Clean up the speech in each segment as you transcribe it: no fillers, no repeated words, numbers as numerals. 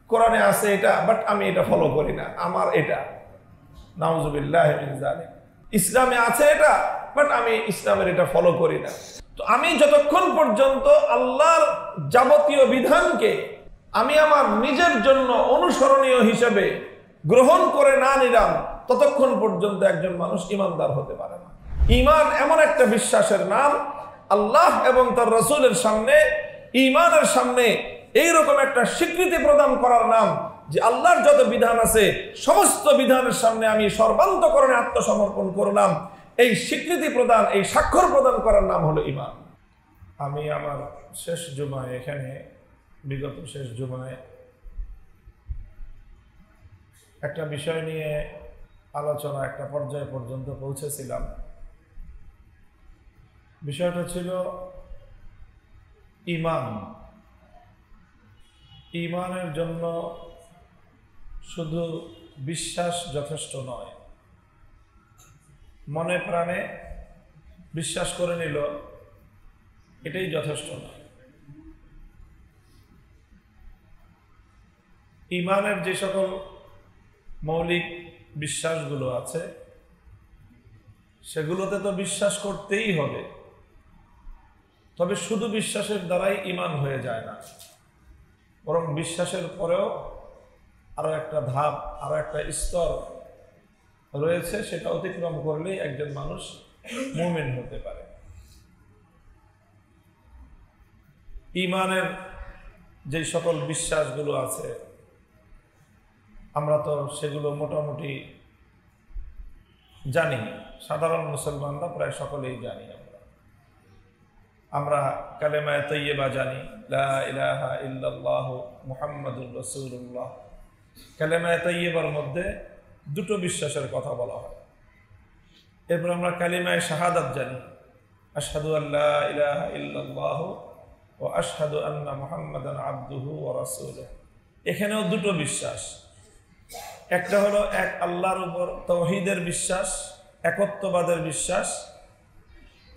কোরআনে আছে এটা, বাট আমি এটা ফলো করি না, আমার এটা, নাউজুবিল্লাহি মিন যালিক। ইসলামে আছে এটা, বাট আমি ইসলামের এটা ফলো করি না। তো আমি যতক্ষণ পর্যন্ত আল্লাহর যাবতীয় বিধানকে আমি আমার নিজের জন্য অনুসরণীয় হিসেবে গ্রহণ করে না নিলাম, ততক্ষণ পর্যন্ত একজন মানুষ ঈমানদার হতে পারে না। ঈমান এমন একটা বিশ্বাসের নাম, আল্লাহ এবং তার রাসূলের সামনে, ঈমানের সামনে এইরকম একটা স্বীকৃতি প্রদান করার নাম যে আল্লাহর যত বিধান আছে সমস্ত বিধানের সামনে আমি সর্বান্তকরণে আত্মসমর্পণ করলাম। এই স্বীকৃতি প্রদান, এই স্বাক্ষর প্রদান করার নাম হলো ঈমান। আমি আমার শেষ জুমায়, এখানে বিগত শেষ জুমায় একটা বিষয় নিয়ে আলোচনা একটা পর্যায় পর্যন্ত পৌঁছেছিলাম। বিষয়টা ছিল ঈমান। ঈমানের জন্য শুধু বিশ্বাস যথেষ্ট নয়, মনে প্রাণে বিশ্বাস করে নিল এটাই যথেষ্ট নয়। ঈমানের যে সকল মৌলিক বিশ্বাসগুলো আছে সেগুলোতে তো বিশ্বাস করতেই হবে, তবে শুধু বিশ্বাসের দ্বারাই ঈমান হয়ে যায় না, বরং বিশ্বাসের পরেও আরো একটা ধাপ, আরো একটা স্তর রয়েছে, সেটা অতিক্রম করলেই একজন মানুষ মুমিন হতে পারে। ঈমানের যে সকল বিশ্বাসগুলো আছে আমরা তো সেগুলো মোটামুটি জানি, সাধারণ মুসলমানরা প্রায় সকলেই জানি। আমরা কালেমায়ে তাইয়্যিবা জানি, লা ইলাহা ইল্লাল্লাহু মুহাম্মাদুর রাসূলুল্লাহ। কালেমায়ে তাইয়্যিবার মধ্যে দুটো বিশ্বাসের কথা বলা হয়। এরপর আমরা কালিমায়ে শাহাদাত জানি, আশহাদু আল্লা ইলাহা ইল্লাল্লাহু ওয়া আশহাদু আন্না মুহাম্মাদান আবদুহু ওয়া রাসূলুহু। এখানেও দুটো বিশ্বাস, একটা হলো এক আল্লাহর উপর তাওহীদের বিশ্বাস, একত্ববাদের বিশ্বাস,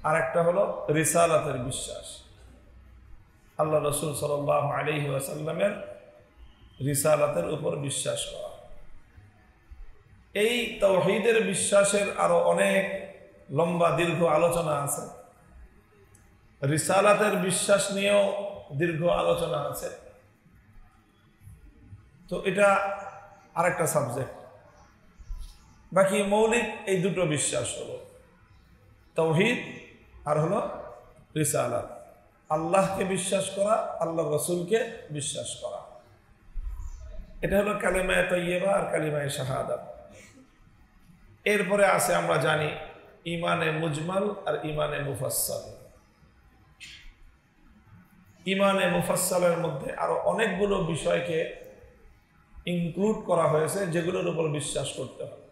আর একটা হলো রিসালাতের বিশ্বাস, আল্লাহ রাসূল সাল্লাল্লাহু আলাইহি ওয়াসাল্লামের রিসালাতের উপর বিশ্বাস করা। এই তাওহীদের বিশ্বাসের আরো অনেক লম্বা দীর্ঘ আলোচনা আছে, রিসালাতের বিশ্বাস নিয়েও দীর্ঘ আলোচনা আছে। তো এটা আরেকটা সাবজেক্ট। বাকি মৌলিক এই দুটো বিশ্বাস হলো তাওহীদ আর হলো রিসালাত। আল্লাহকে বিশ্বাস করা, আল্লাহ রাসূলকে বিশ্বাস করা, এটা হলো কালেমায়ে তাইয়্যিবা আর কালিমায়ে শাহাদাত। এরপরে আছে আমরা জানি ঈমানে মুজমাল আর ঈমানে মুফাসসাল। ঈমানে মুফাসসালের মধ্যে আরো অনেকগুলো বিষয়কে ইনক্লুড করা হয়েছে যেগুলোর উপর বিশ্বাস করতে হবে।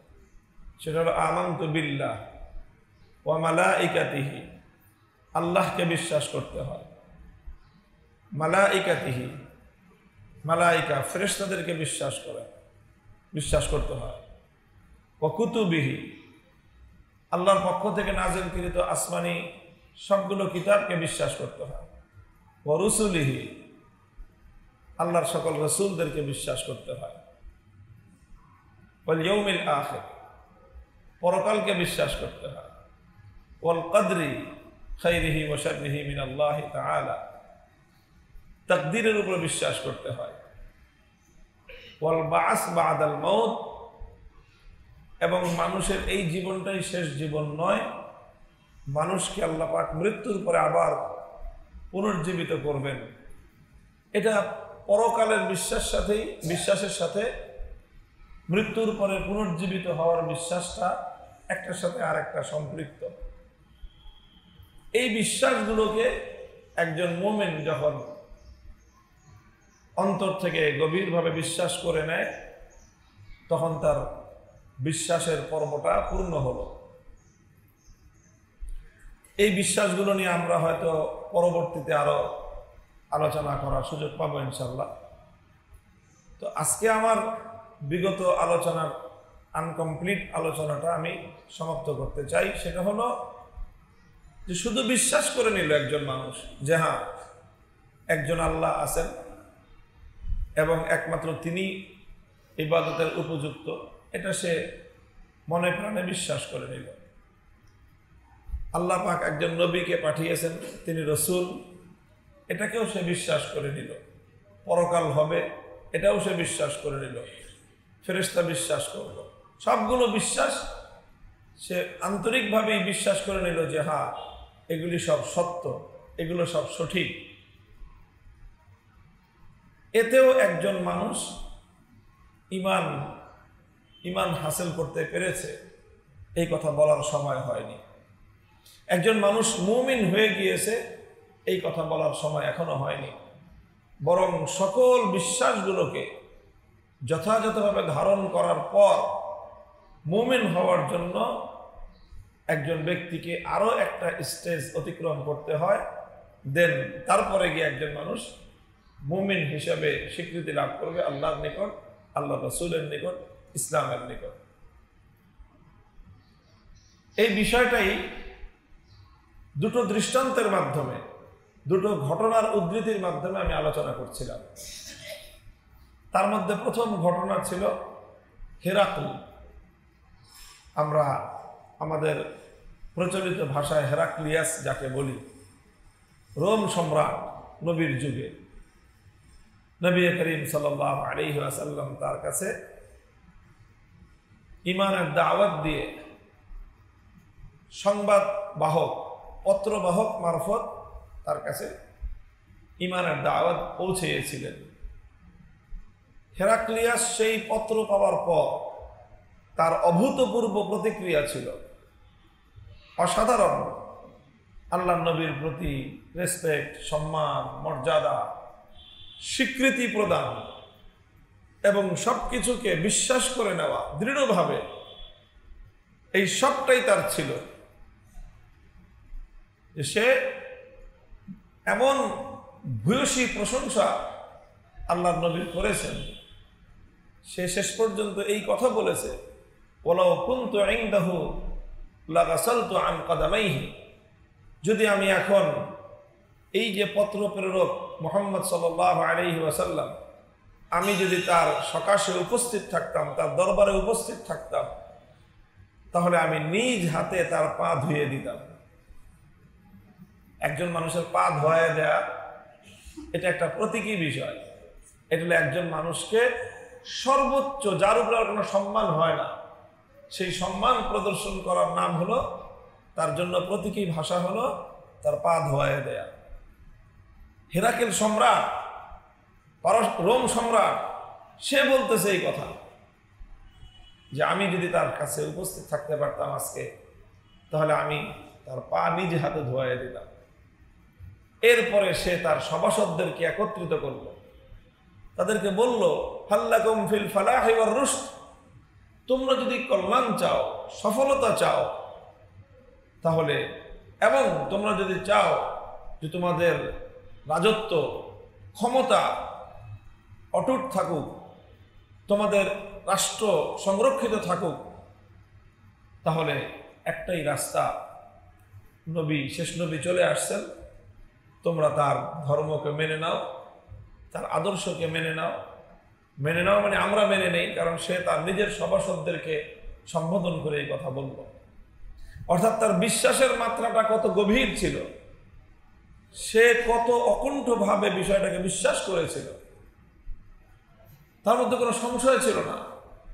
সেটা হলো আমানতু বিল্লাহ ওয়া মালাইকাতিহি, আল্লাহকে বিশ্বাস করতে হয়। মালাইকাতিহি, মালাইকা ফেরেশতাদেরকে বিশ্বাস করতে হয়। ওয়া কুতুবিহি, আল্লাহর পক্ষ থেকে নাযিলকৃত আসমানি সবগুলো কিতাবকে বিশ্বাস করতে হয়। ওয়া রুসুলিহি, আল্লাহর সকল রাসূলদেরকে বিশ্বাস করতে হয়। ওয়াল ইয়াউমিল আখির, পরকালকে বিশ্বাস করতে হয়। ওয়াল কদরি খাইরিহি ওয়া শাররিহি মিনাল্লাহি তাআলা, তাকদীরের উপর বিশ্বাস করতে হয়। ওয়াল বা'স বা'দাল মাউত, এবং মানুষের এই জীবনটাই শেষ জীবন নয়, মানুষকে আল্লাহ পাক মৃত্যুর পরে আবার পুনর্জীবিত করবেন। এটা পরকালের বিশ্বাসের সাথে মৃত্যুর পরে পুনর্জীবিত হওয়ার বিশ্বাসটা একটার সাথে আরেকটা সম্পৃক্ত। এই বিশ্বাসগুলোকে একজন মুমিন যখন অন্তর থেকে গভীরভাবে বিশ্বাস করে নেয়, তখন তার বিশ্বাসের পর্বটা পূর্ণ হলো। এই বিশ্বাসগুলো নিয়ে আমরা হয়তো পরবর্তীতে আরো আলোচনা করার সুযোগ পাবো ইনশাল্লাহ। তো আজকে আমার বিগত আলোচনার আনকমপ্লিট আলোচনাটা আমি সমাপ্ত করতে চাই। সেটা হলো যে শুধু বিশ্বাস করে নিল একজন মানুষ যে হ্যাঁ একজন আল্লাহ আছেন, এবং একমাত্র তিনি ইবাদতের উপযুক্ত, এটা সে মনে প্রাণে বিশ্বাস করে নিল। আল্লাহ পাক একজন নবীকে পাঠিয়েছেন, তিনি রসুল, এটাকেও সে বিশ্বাস করে নিল। পরকাল হবে, এটাও সে বিশ্বাস করে নিল। ফেরেশতা বিশ্বাস করল, সবগুলো বিশ্বাস সে আন্তরিকভাবেই বিশ্বাস করে নিল যে হ্যাঁ, এগুলি সব সত্য, এগুলো সব সঠিক। এতেও একজন মানুষ ইমান হাসিল করতে পেরেছে, এই কথা বলার সময় হয়নি। একজন মানুষ মুমিন হয়ে গিয়েছে, এই কথা বলার সময় এখনো হয়নি। বরং সকল বিশ্বাসগুলোকে যথাযথভাবে ধারণ করার পর মুমিন হওয়ার জন্য একজন ব্যক্তিকে আরো একটা স্টেজ অতিক্রম করতে হয়, দেন তারপরে গিয়ে একজন মানুষ মুমিন হিসেবে স্বীকৃতি লাভ করবে আল্লাহর নিকট, আল্লাহ রাসূলের নিকট, ইসলামের নিকট। এই বিষয়টাই দুটো দৃষ্টান্তের মাধ্যমে, দুটো ঘটনার উদ্ধৃতির মাধ্যমে আমি আলোচনা করছিলাম। তার মধ্যে প্রথম ঘটনা ছিল হেরাক্ল। আমরা আমাদের প্রচলিত ভাষায় হেরাক্লিয়াস যাকে বলি, রোম সম্রাট নবীর যুগে। নবী করিম সাল্লাল্লাহু আলাইহি ওয়াসাল্লাম তার কাছে ঈমানের দাওয়াত দিয়ে সংবাদ বাহক, পত্রবাহক মারফত তার কাছে ঈমানের দাওয়াত পৌঁছেছিলেন। হেরাক্লিয়াস সেই পত্র পাওয়ার পর তার অভূতপূর্ব প্রতিক্রিয়া ছিল অসাধারণ। আল্লাহ নবীর প্রতি রেসপেক্ট, সম্মান, মর্যাদা, স্বীকৃতি প্রদান এবং সবকিছুকে বিশ্বাস করে নেওয়া দৃঢ়ভাবে, এই সবটাই তার ছিল। সে এমন ভূয়সী প্রশংসা আল্লাহ নবীর করেছেন, সে শেষ পর্যন্ত এই কথা বলেছে, ওয়ালাউ কুনতু ইনদাহু লাগাসালতু আন কাদামাইহি, যদি আমি এখন এই যে পত্র প্রেরক মুহাম্মদ সাল্লাল্লাহু আলাইহি ওয়াসাল্লাম, আমি যদি তার সকাশে উপস্থিত থাকতাম, তার দরবারে উপস্থিত থাকতাম, তাহলে আমি নিজ হাতে তার পা ধুয়ে দিতাম। একজন মানুষের পা ধোয়া দেয়া এটা একটা প্রতীকী বিষয়। এটা হলো একজন মানুষকে সর্বোচ্চ, যার উপরে কোনো সম্মান হয় না, সেই সম্মান প্রদর্শন করার নাম হলো, তার জন্য প্রতীকী ভাষা হলো তার পা ধোয়া দেয়া। হেরাকেল সম্রাট, রোম সম্রাট, সে বলতেছে এই কথা যে আমি যদি তার কাছে উপস্থিত থাকতে পারতাম আজকে, তাহলে আমি তার পা নিজ হাতে ধোয়া দিতাম। এরপরে সে তার সভাসদদেরকে একত্রিত করল, তাদেরকে বলল, হাল্লাকুম ফিল ফালাহি ওয়ার রুশদ, তোমরা যদি কল্যাণ চাও, সফলতা চাও, তাহলে, এবং তোমরা যদি চাও যে তোমাদের রাজত্ব, ক্ষমতা অটুট থাকুক, তোমাদের রাষ্ট্র সংরক্ষিত থাকুক, তাহলে একটাই রাস্তা, নবী, শেষ নবী চলে আসছেন, তোমরা তার ধর্মকে মেনে নাও, তার আদর্শকে মেনে নাও। মেনে নাও মানে আমরা মেনে নেই, কারণ সে তার নিজের সভাসদদেরকে সম্বোধন করে এই কথা বলল। অর্থাৎ তার বিশ্বাসের মাত্রাটা কত গভীর ছিল, সে কত অকুণ্ঠভাবে বিষয়টাকে বিশ্বাস করেছিল, তার মধ্যে কোনো সংশয় ছিল না,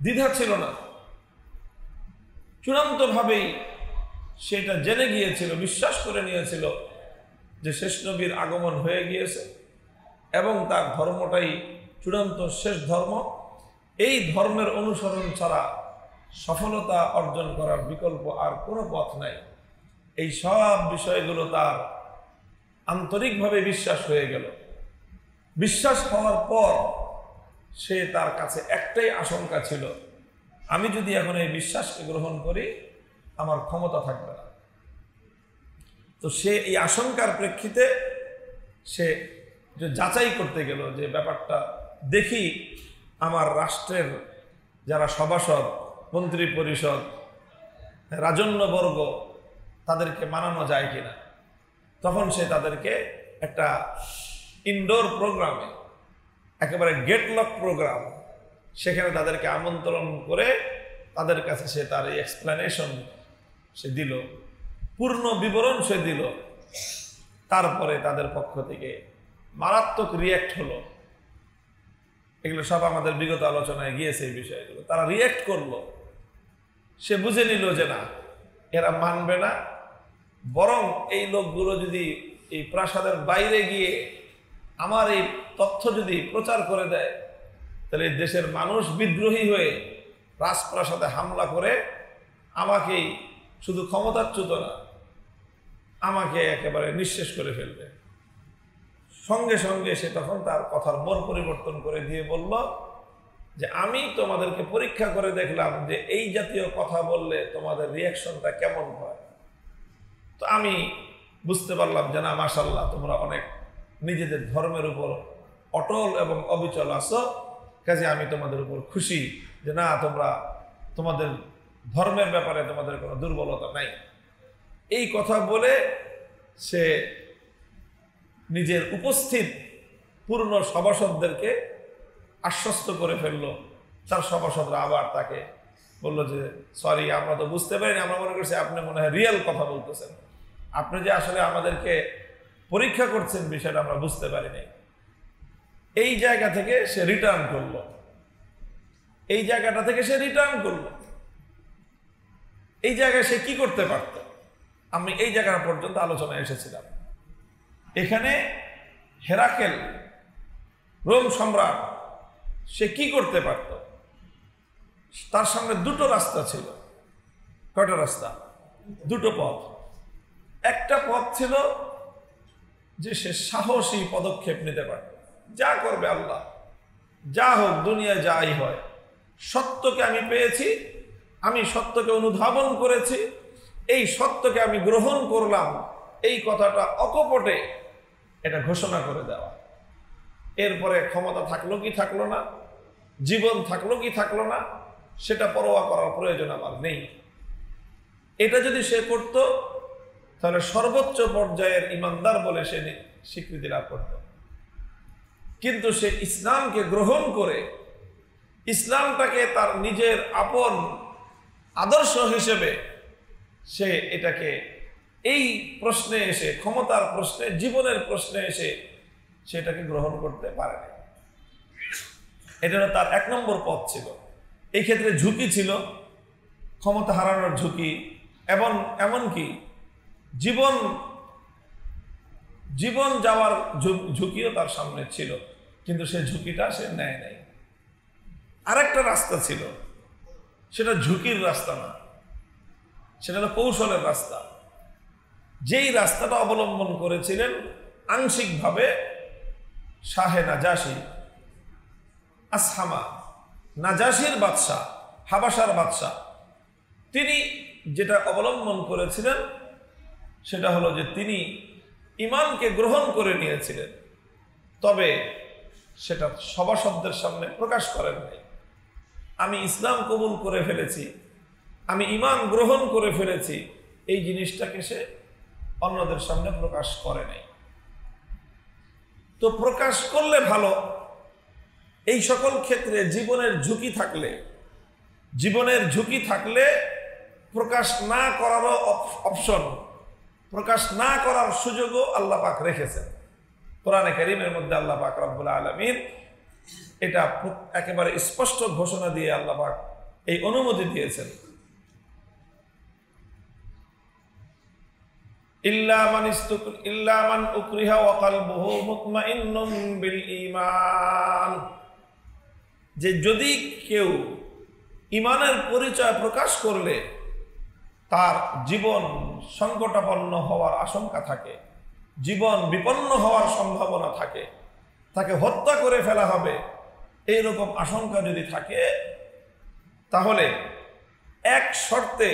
দ্বিধা ছিল না, চূড়ান্তভাবেই সেটা জেনে গিয়েছিল, বিশ্বাস করে নিয়েছিল যে শেষ নবীর আগমন হয়ে গিয়েছে এবং তার ধর্মটাই চূড়ান্ত শেষ ধর্ম। এই ধর্মের অনুসরণ ছাড়া সফলতা অর্জন করার বিকল্প আর কোনো পথ নাই। এই সব বিষয়গুলো তার আন্তরিকভাবে বিশ্বাস হয়ে গেল। বিশ্বাস হওয়ার পর সে, তার কাছে একটাই আশঙ্কা ছিল, আমি যদি এখন এই বিশ্বাসকে গ্রহণ করি, আমার ক্ষমতা থাকবে না। তো সে এই আশঙ্কার প্রেক্ষিতে সে যাচাই করতে গেল যে ব্যাপারটা দেখি আমার রাষ্ট্রের যারা সভাসদ, মন্ত্রী পরিষদ, রাজন্যবর্গ, তাদেরকে মানানো যায় কিনা। তখন সে তাদেরকে একটা ইনডোর প্রোগ্রামে, একেবারে গেটলক প্রোগ্রাম, সেখানে তাদেরকে আমন্ত্রণ করে তাদের কাছে সে তার এই এক্সপ্লেনেশন সে দিল, পূর্ণ বিবরণ সে দিল। তারপরে তাদের পক্ষ থেকে মারাত্মক রিয়্যাক্ট হলো। এগুলো সব আমাদের বিগত আলোচনায় গিয়েছে এই বিষয়গুলো। তারা রিয়্যাক্ট করলো, সে বুঝে নিল যে না, এরা মানবে না, বরং এই লোকগুলো যদি এই প্রাসাদের বাইরে গিয়ে আমার এই তথ্য যদি প্রচার করে দেয়, তাহলে দেশের মানুষ বিদ্রোহী হয়ে রাজপ্রাসাদে হামলা করে আমাকেই শুধু ক্ষমতাচ্যুত না, আমাকে একেবারে নিঃশেষ করে ফেলবে। সঙ্গে সঙ্গে সে তখন তার কথার মোড় পরিবর্তন করে দিয়ে বলল যে আমি তোমাদেরকে পরীক্ষা করে দেখলাম যে এই জাতীয় কথা বললে তোমাদের রিয়াকশনটা কেমন হয়। তো আমি বুঝতে পারলাম যে না, মাশাআল্লাহ, তোমরা অনেক নিজেদের ধর্মের উপর অটল এবং অবিচল আছো, কাজে আমি তোমাদের উপর খুশি যে না, তোমরা তোমাদের ধর্মের ব্যাপারে তোমাদের কোনো দুর্বলতা নাই। এই কথা বলে সে নিজের উপস্থিত পূর্ণ সভাসদদেরকে আশ্বস্ত করে ফেললো। তার সভাসদরা আবার তাকে বললো যে সরি, আমরা তো বুঝতে পারিনি, আমরা মনে করছি আপনি মনে হয় রিয়েল কথা বলতেছেন, আপনি যে আসলে আমাদেরকে পরীক্ষা করছেন বিষয়টা আমরা বুঝতে পারিনি। এই জায়গা থেকে সে রিটার্ন করলো, এই জায়গাটা থেকে সে রিটার্ন করলো। এই জায়গায় সে কি করতে পারত? আমি এই জায়গা পর্যন্ত আলোচনায় এসেছিলাম। এখানে হেরাকেল রোম সম্রাট, সে কি করতে পারত? তার সামনে দুটো রাস্তা ছিল। কয়টা রাস্তা? দুটো পথ। একটা পথ ছিল যে সে সাহসী পদক্ষেপ নিতে পারত, যা করবে আল্লাহ, যা হোক দুনিয়ায় যাই হয়, সত্যকে আমি পেয়েছি, আমি সত্যকে অনুধাবন করেছি, এই সত্যকে আমি গ্রহণ করলাম, এই কথাটা অকপটে এটা ঘোষণা করে দেওয়া। এরপরে ক্ষমতা থাকলো কি থাকলো না, জীবন থাকলো কি থাকলো না, সেটা পরোয়া করার প্রয়োজন আমার নেই। এটা যদি সে করত, তাহলে সর্বোচ্চ পর্যায়ের ইমানদার বলে সে স্বীকৃতি লাভ করত। কিন্তু সে ইসলামকে গ্রহণ করে ইসলামটাকে তার নিজের আপন আদর্শ হিসেবে সে এটাকে এই প্রশ্নে এসে, ক্ষমতার প্রশ্নে, জীবনের প্রশ্নে এসে সেটাকে গ্রহণ করতে পারে না। এটা তার এক নম্বর পথ ছিল। এই ক্ষেত্রে ঝুঁকি ছিল, ক্ষমতা হারানোর ঝুঁকি, এবং এমনকি জীবন যাওয়ার ঝুঁকিও তার সামনে ছিল, কিন্তু সে ঝুঁকিটা সে নেয় নাই। আরেকটা রাস্তা ছিল, সেটা ঝুঁকির রাস্তা না, সেটা হলো কৌশলের রাস্তা। যেই রাস্তাটা অবলম্বন করেছিলেন আংশিকভাবে শাহে নাজাশি, আসহামা, নাজাশির বাদশাহ, হাবাসার বাদশাহ, তিনি যেটা অবলম্বন করেছিলেন সেটা হলো যে তিনি ঈমানকে গ্রহণ করে নিয়েছিলেন, তবে সেটা সভাসদদের সামনে প্রকাশ করেন নাই। আমি ইসলাম কবুল করে ফেলেছি, আমি ঈমান গ্রহণ করে ফেলেছি, এই জিনিসটাকে সে অন্যদের সামনে প্রকাশ করে নাই। তো প্রকাশ করলে ভালো। এই সকল ক্ষেত্রে জীবনের ঝুঁকি থাকলে প্রকাশ না করারও অপশন, প্রকাশ না করার সুযোগও আল্লাহ পাক রেখেছেন। কোরআনে কারীমের মধ্যে আল্লাহ পাক রব্বুল আলামিন এটা একেবারে স্পষ্ট ঘোষণা দিয়ে আল্লাহ পাক এই অনুমতি দিয়েছেন, ইল্লা মান উকরিহা ওয়া কলবুহু মুতমাইন্নুম বিল ঈমান, যে যদি কেউ ঈমানের পরিচয় প্রকাশ করলে তার জীবন সংকটাপন্ন হওয়ার আশঙ্কা থাকে, জীবন বিপন্ন হওয়ার সম্ভাবনা থাকে, তাকে হত্যা করে ফেলা হবে, এইরকম আশঙ্কা যদি থাকে, তাহলে এক শর্তে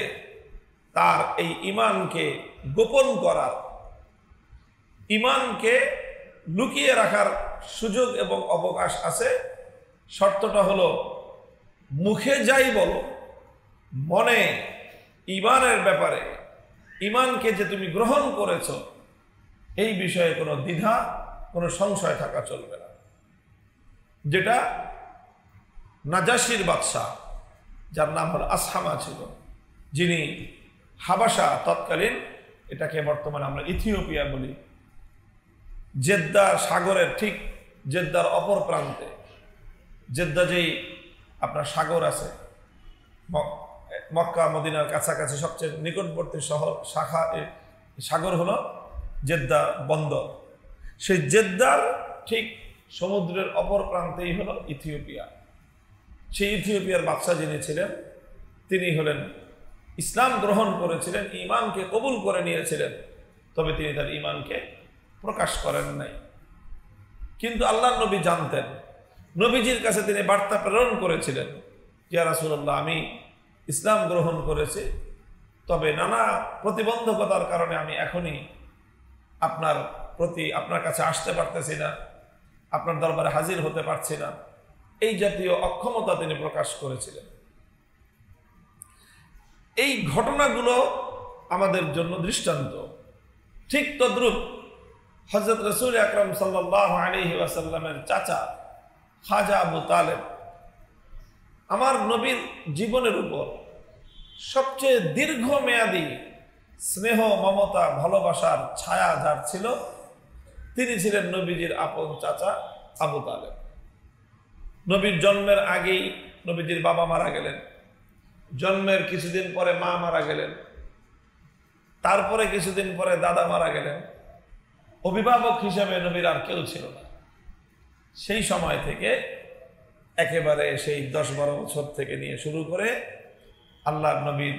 তার এই ঈমানকে গোপন করার, ঈমানকে লুকিয়ে রাখার সুযোগ এবং অবকাশ আছে। শর্তটা হলো মুখে যাই বলো, মনে ঈমানের ব্যাপারে, ঈমানকে যে তুমি গ্রহণ করেছ এই বিষয়ে কোনো দ্বিধা, কোনো সংশয় থাকা চলবে না। যেটা নাজাশির বাদশাহ, যার নাম হল আসহামা ছিল, যিনি হাবাসা তৎকালীন, এটাকে বর্তমানে আমরা ইথিওপিয়া বলি, জেদ্দা সাগরের ঠিক জেদ্দার অপর প্রান্তে, জেদ্দা যেই আপনার সাগর আছে, মক্কা মদিনার কাছাকাছি সবচেয়ে নিকটবর্তী শহর শাখা সাগর হলো জেদ্দা বন্দর। সেই জেদ্দার ঠিক সমুদ্রের অপর প্রান্তেই হলো ইথিওপিয়া। সেই ইথিওপিয়ার বাদশাহ যিনি ছিলেন, তিনি হলেন ইসলাম গ্রহণ করেছিলেন, ঈমানকে কবুল করে নিয়েছিলেন, তবে তিনি তার ঈমানকে প্রকাশ করেন নাই। কিন্তু আল্লাহর নবী জানতেন, নবীজির কাছে তিনি বার্তা প্রেরণ করেছিলেন, ইয়া রাসূলুল্লাহ, আমি ইসলাম গ্রহণ করেছি, তবে নানা প্রতিবন্ধকতার কারণে আমি এখনই আপনার কাছে আসতে পারতেছি না, আপনার দরবারে হাজির হতে পারছি না। এই জাতীয় অক্ষমতা তিনি প্রকাশ করেছিলেন। এই ঘটনাগুলো আমাদের জন্য দৃষ্টান্ত। ঠিক তদ্রূপ হযরত রাসূল আকরাম সাল্লাল্লাহু আলাইহি ওয়াসাল্লামের চাচা খাজা আবু তালেব, আমার নবীর জীবনের উপর সবচেয়ে দীর্ঘমেয়াদী স্নেহ, মমতা, ভালোবাসার ছায়া যার ছিল, তিনি ছিলেন নবীজির আপন চাচা আবু তালেব। নবীর জন্মের আগেই নবীজির বাবা মারা গেলেন, জন্মের কিছুদিন পরে মা মারা গেলেন, তারপরে কিছুদিন পরে দাদা মারা গেলেন। অভিভাবক হিসেবে নবীর আর কেউ ছিল না। সেই সময় থেকে একেবারে সেই 10-12 বছর থেকে নিয়ে শুরু করে আল্লাহর নবীর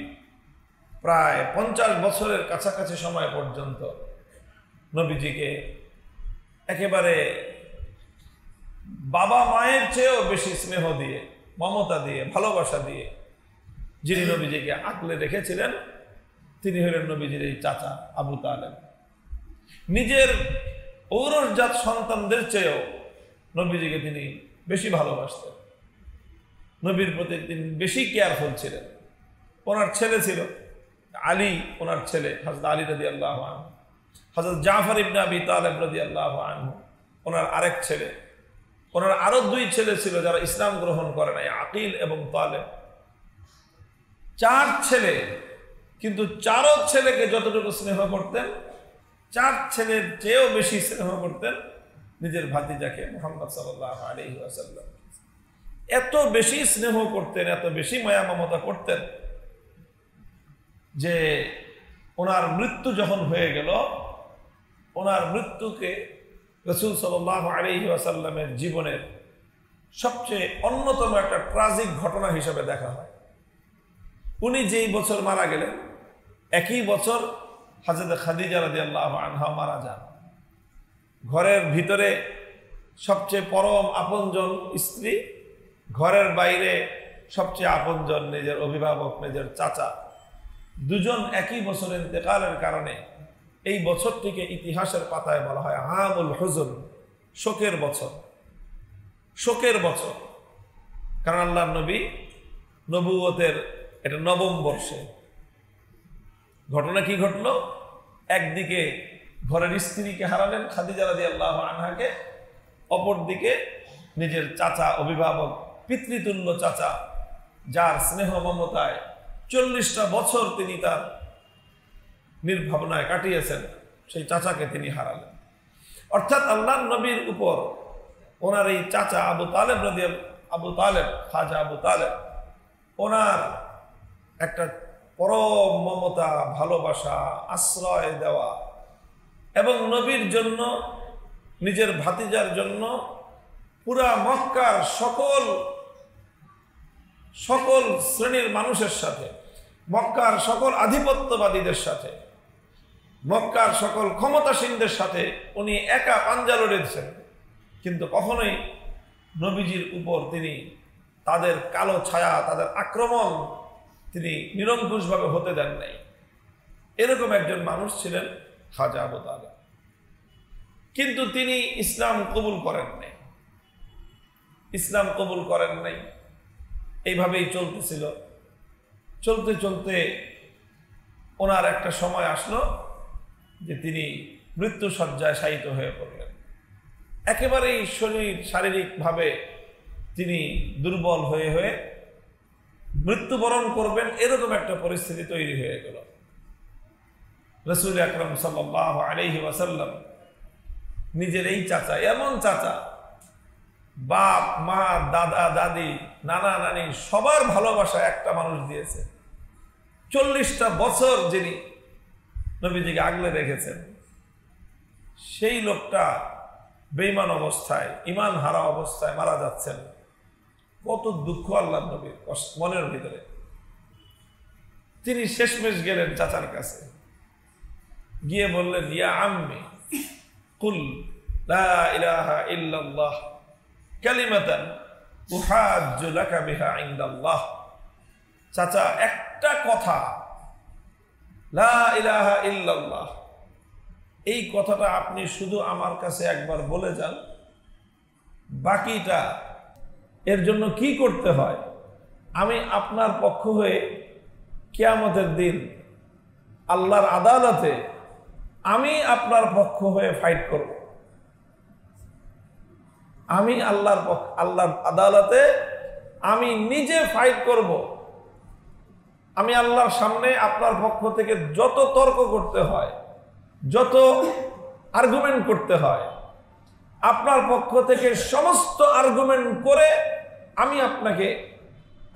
প্রায় 50 বছরের কাছাকাছি সময় পর্যন্ত নবীজিকে একেবারে বাবা মায়ের চেয়েও বেশি স্নেহ দিয়ে, মমতা দিয়ে, ভালোবাসা দিয়ে যিনি নবীজিকে আগলে রেখেছিলেন, তিনি হলেন নবীজির এই চাচা আবু তালেব। নিজের ঔরসজাত সন্তানদের চেয়েও নবীজিকে তিনি বেশি ভালোবাসতেন, নবীর প্রতি তিনি বেশি কেয়ারফুল ছিলেন। ওনার ছেলে ছিল আলী, ওনার ছেলে হযরত আলী রাদিয়াল্লাহু আনহু, হযরত জাফর ইবনে আবি তালেব রাদিয়াল্লাহু আনহু ওনার আরেক ছেলে। ওনার আরো 2 ছেলে ছিল যারা ইসলাম গ্রহণ করে নাই, আকিল এবং তালেব। 4 ছেলে, কিন্তু 4 ছেলেকে যতটুকু স্নেহ করতেন, 4 ছেলের চেয়েও বেশি স্নেহ করতেন নিজের ভাতিজাকে মুহাম্মদ সাল্লাল্লাহু আলাইহি ওয়াসাল্লাম। এত বেশি স্নেহ করতেন, এত বেশি মায়া মমতা করতেন যে ওনার মৃত্যু যখন হয়ে গেল, ওনার মৃত্যুকে রাসূল সাল্লাল্লাহু আলাইহি ওয়াসাল্লামের জীবনের সবচেয়ে অন্যতম একটা ট্রাজিক ঘটনা হিসেবে দেখা হয়। উনি যেই বছর মারা গেলেন, একই বছর হযরত খাদিজা রাদিয়াল্লাহু আনহা মারা যান। ঘরের ভিতরে সবচেয়ে পরম আপনজন স্ত্রী, ঘরের বাইরে সবচেয়ে আপনজন নিজের অভিভাবক, নিজের চাচা, দুজন একই বছর ইন্তেকালের কারণে এই বছরটিকে ইতিহাসের পাতায় বলা হয় আমুল হুজুন, শোকের বছর। শোকের বছর, কারণ আল্লাহর নবী নবুয়তের এটা 9ম বর্ষে। ঘটনা কি ঘটলো? একদিকে ঘরের স্ত্রীকে হারালেন খাদিজা রাদিয়াল্লাহু আনহাকে, অপরদিকে নিজের চাচা, অভিভাবক, পিতৃতুল্য চাচা, যার স্নেহ মমতায় 40টা বছর তিনি তার নির্ভাবনায় কাটিয়েছেন, সেই চাচাকে তিনি হারালেন। অর্থাৎ আল্লাহর নবীর উপর ওনার এই চাচা আবু তালেব খাজা আবু তালেব, ওনার একটা পরম মমতা, ভালোবাসা, আশ্রয় দেওয়া এবং নবীর জন্য, নিজের ভাতিজার জন্য পুরা মক্কার সকল শ্রেণীর মানুষের সাথে, মক্কার সকল আধিপত্যবাদীদের সাথে, মক্কার সকল ক্ষমতাসীনদের সাথে উনি একা পাঞ্জা লড়েছেন, কিন্তু কখনোই নবীজির উপর তিনি তাদের কালো ছায়া, তাদের আক্রমণ তিনি নিরঙ্কুশভাবে হতে দেন নাই। এরকম একজন মানুষ ছিলেন খাজা আবু তালেব। কিন্তু তিনি ইসলাম কবুল করেন নাই, ইসলাম কবুল করেন নাই। এইভাবেই চলতেছিল। চলতে চলতে ওনার একটা সময় আসলো যে তিনি মৃত্যু শয্যায় শায়িত হয়ে পড়লেন। একেবারেই শারীরিকভাবে তিনি দুর্বল হয়ে হয়ে মৃত্যুবরণ করবেন, এরকম একটা পরিস্থিতি তৈরি হয়ে গেল। রাসূল আকরাম সাল্লাল্লাহু আলাইহি ওয়াসাল্লাম নিজের এই চাচা, এমন চাচা, বাপ মা দাদা দাদি নানা নানি সবার ভালোবাসা একটা মানুষ দিয়েছে। 40টা বছর যিনি নবীজিকে আগলে রেখেছেন, সেই লোকটা বেঈমান অবস্থায়, ঈমান হারা অবস্থায় মারা যাচ্ছেন। কত দুঃখ আল্লাহর নবীর মনের ভিতরে। তিনি শেষমেশ গেলেন চাচার কাছে, গিয়ে বললেন, ইয়া আম্মি কুল লা ইলাহা ইল্লাল্লাহ কালিমাতান উহাজ্জু লাকা বিহা ইনদাল্লাহ। চাচা, একটা কথা, লা ইলাহা ইল্লাল্লাহ, এই কথাটা আপনি শুধু আমার কাছে একবার বলে যান, বাকিটা এর জন্য কি করতে হয় আমি আপনার পক্ষ হয়ে কিয়ামতের দিন আল্লাহর আদালতে আমি আপনার পক্ষ হয়ে ফাইট করব। আমি আল্লাহর আদালতে আমি নিজে ফাইট করব। আমি আল্লাহর সামনে আপনার পক্ষ থেকে যত তর্ক করতে হয়, যত আর্গুমেন্ট করতে হয়, আপনার পক্ষ থেকে সমস্ত আর্গুমেন্ট করে আমি আপনাকে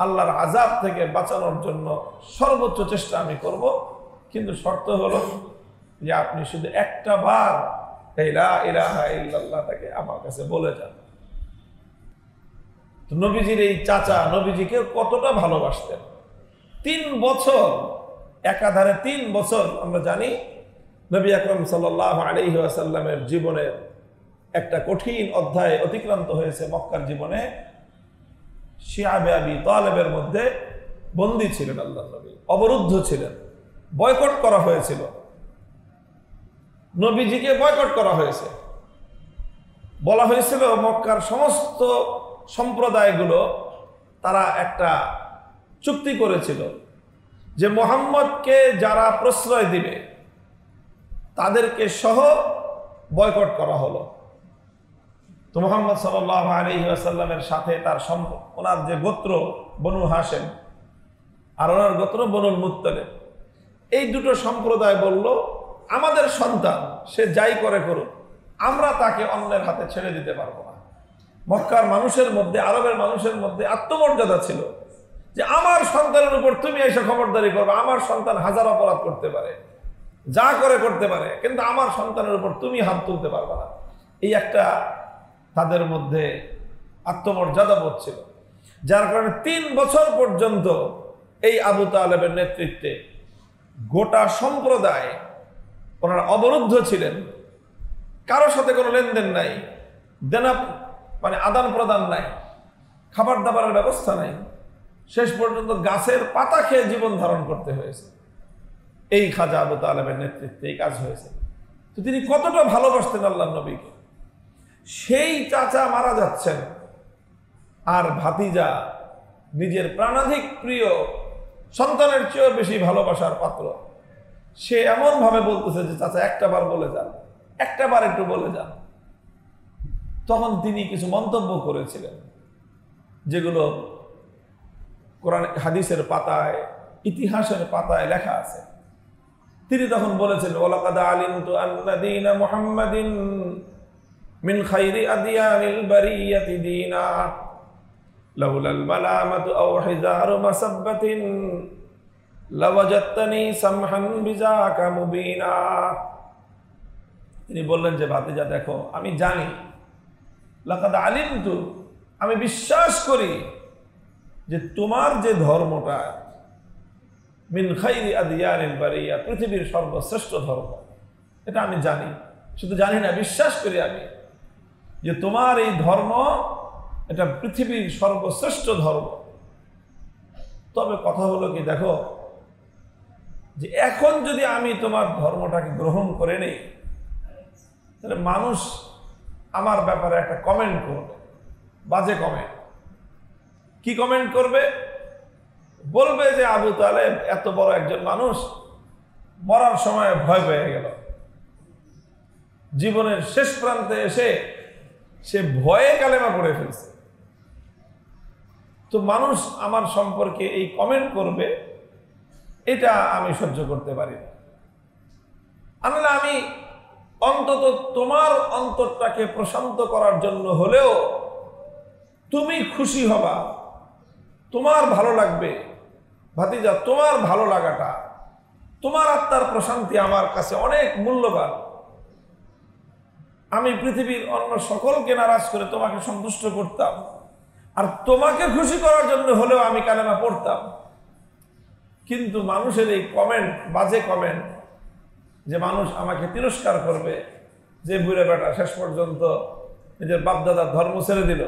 আল্লাহর আযাব থেকে বাঁচানোর জন্য সর্বোচ্চ চেষ্টা আমি করব। কিন্তু শর্ত হলো যে আপনি শুধু একটা বার লা ইলাহা ইল্লাল্লাহটাকে আমার কাছে বলে যান। তো নবীজির এই চাচা নবীজিকে কতটা ভালোবাসতেন। 3 বছর, একাধারে 3 বছর আমরা জানি নবী আকরাম সাল্লাল্লাহু আলাইহি ওয়াসাল্লামের জীবনের একটা কঠিন অধ্যায় অতিক্রান্ত হয়েছে। মক্কার জীবনে শিআবে আবি তালেবের মধ্যে বন্দী ছিলেন আল্লাহর নবী, অবরুদ্ধ ছিলেন, বয়কট করা হয়েছিল, নবীজিকে বয়কট করা হয়েছে। বলা হয়েছিল মক্কার সমস্ত সম্প্রদায়গুলো তারা একটা চুক্তি করেছিল যে মুহাম্মদকে যারা প্রশ্রয় দিবে তাদেরকে সহ বয়কট করা হলো। তো মুহাম্মদ সাল্লাল্লাহু আলাইহি ওয়াসাল্লামের সাথে তার ওনার যে গোত্র বনু হাশেম আর ওনার গোত্র বনুল মুত্তালিব, এই দুটো সম্প্রদায় বলল, আমাদের সন্তান সে যাই করে করুক, আমরা তাকে অন্যের হাতে ছেড়ে দিতে পারবো না। মক্কার মানুষের মধ্যে, আরবের মানুষের মধ্যে আত্মমর্যাদা ছিল যে আমার সন্তানের উপর তুমি এসে খবরদারি করবে। আমার সন্তান হাজার অপরাধ করতে পারে, যা করে করতে পারে, কিন্তু আমার সন্তানের উপর তুমি হাত তুলতে পারবে না। এই একটা তাদের মধ্যে আত্মমর্যাদা বোধ ছিল, যার কারণে 3 বছর পর্যন্ত এই আবু তালেবের নেতৃত্বে গোটা সম্প্রদায় ওনারা অবরুদ্ধ ছিলেন। কারোর সাথে কোনো লেনদেন নাই, দেনা মানে আদান প্রদান নাই, খাবার দাবারের ব্যবস্থা নাই। শেষ পর্যন্ত গাছের পাতা খেয়ে জীবন ধারণ করতে হয়েছে। এই খাজা আবু তালেবের নেতৃত্বে এই কাজ হয়েছে। তো তিনি কতটা ভালোবাসতেন আল্লাহর নবীকে। সেই চাচা মারা যাচ্ছেন, আর ভাতিজা নিজের প্রাণাধিক প্রিয় সন্তানের চেয়েও বেশি ভালোবাসার পাত্র, সে এমন ভাবে বলতেছে যে চাচা একটা বার বলে যান, একটা বার একটু বলে যান। তখন তিনি কিছু মন্তব্য করেছিলেন যেগুলো কোরআন হাদিসের পাতায়, ইতিহাসের পাতায় লেখা আছে। তিনি তখন বলেছেন, ওয়ালাকাদ আলিমতু আন্না দীনা মুহাম্মাদিন মিন খাইরি আদিয়ানিল বারিয়াতি দীনা লাউলাল মালামাতু আও হিজারু মাসাব্বাতিন লাওয়াজাতনি সামহান বিজাকা মুবিনা। তিনি বললেন যে ভাতিজা দেখো, আমি জানি, লাকাদ আলিমতু, আমি বিশ্বাস করি যে তোমার যে ধর্মটা মিন খাইরি আদিয়ানিল বারিয়া, পৃথিবীর সর্বশ্রেষ্ঠ ধর্ম, এটা আমি জানি। শুধু জানি না, বিশ্বাস করি আমি যে তোমার এই ধর্ম এটা পৃথিবীর সর্বশ্রেষ্ঠ ধর্ম। তবে কথা হলো কি, দেখো যে এখন যদি আমি তোমার ধর্মটাকে গ্রহণ করে নেই, তাহলে মানুষ আমার ব্যাপারে একটা কমেন্ট করবে, বাজে কমেন্ট। কি কমেন্ট করবে? বলবে যে আবু তালেব এত বড় একজন মানুষ মরার সময় ভয় পেয়ে গেল, জীবনের শেষ প্রান্তে এসে সে ভয়ে কালেমা পড়ে ফেলছে। তো মানুষ আমার সম্পর্কে এই কমেন্ট করবে, এটা আমি সহ্য করতে পারি না। আমি অন্তত তোমার অন্তরটাকে প্রশান্ত করার জন্য হলেও তুমি খুশি হবা, তোমার ভালো লাগবে। ভাতিজা, তোমার ভালো লাগাটা, তোমার আত্মার প্রশান্তি আমার কাছে অনেক মূল্যবান। আমি পৃথিবীর অন্য সকলকে নারাজ করে তোমাকে সন্তুষ্ট করতাম, আর তোমাকে খুশি করার জন্য হলেও আমি কালেমা পড়তাম। কিন্তু মানুষের এই কমেন্ট, বাজে কমেন্ট, যে মানুষ আমাকে তিরস্কার করবে, যে বুড়ে বেটা শেষ পর্যন্ত নিজের বাপদাদার ধর্ম ছেড়ে দিল,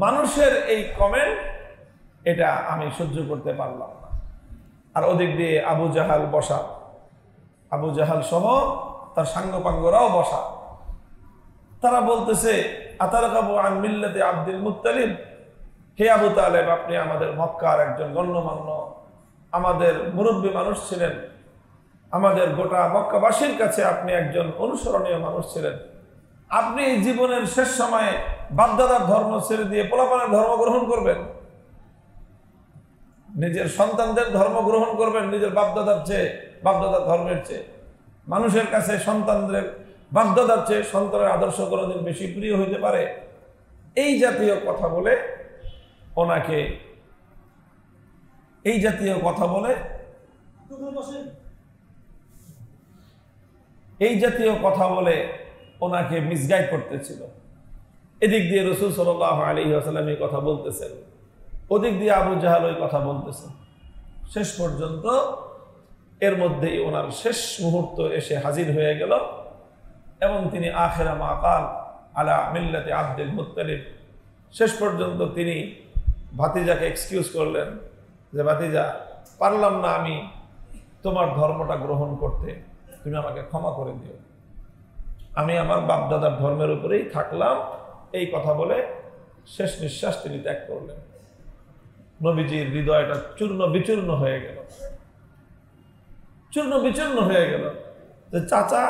মানুষের এই কমেন্ট, এটা আমি সহ্য করতে পারলাম না। আর ওদিক দিয়ে আবু জাহাল বসা, আবু জাহাল সহ তার সাঙ্গপাঙ্গরাও বসা। তারা বলতেছে, আতারকাবু আন মিল্লাতে আব্দুল মুত্তালিব, হে আবু তালেব, আপনি আমাদের মক্কার একজন গণ্যমান্য, আমাদের মুরব্বী মানুষ ছিলেন, আমাদের গোটা মক্কাবাসীর কাছে আপনি একজন অনুসরণীয় মানুষ ছিলেন। আপনি জীবনের শেষ সময়ে বাপদাদার ধর্ম ছেড়ে দিয়ে পোলাপানের ধর্ম গ্রহণ করবেন, নিজের সন্তানদের ধর্ম গ্রহণ করবেন নিজের বাপদাদার চেয়ে, বাপদাদার ধর্মের চেয়ে। মানুষের কাছে সন্তানদের বাপদাদার চেয়ে সন্তানের আদর্শ কোনোদিন বেশি প্রিয় হইতে পারে? এই জাতীয় কথা বলে ওনাকে, এই জাতীয় কথা বলে, এই জাতীয় কথা বলে ওনাকে মিসগাইড করতেছিল। এদিক দিয়ে রাসূল সাল্লাল্লাহু আলাইহি ওয়াসাল্লাম এই কথা বলতেছেন, ওদিক দিয়ে আবু জাহাল ওই কথা বলতেছেন। শেষ পর্যন্ত এর মধ্যেই ওনার শেষ মুহূর্ত এসে হাজির হয়ে গেল, এবং তিনি আখিরা মা কাল আলা মিল্লাতে আব্দুল মুত্তালিব, শেষ পর্যন্ত তিনি ভাতিজাকে এক্সকিউজ করলেন যে, ভাতিজা, পারলাম না আমি তোমার ধর্মটা গ্রহণ করতে, তুমি আমাকে ক্ষমা করে দিও, আমি আমার বাপদাদার ধর্মের উপরেই থাকলাম। এই কথা বলে শেষ নিঃশ্বাস তিনি ত্যাগ করলেন। নবীজির হৃদয়টা চূর্ণ বিচূর্ণ হয়ে গেল, চূর্ণ বিচূর্ণ হয়ে গেল যে চাচা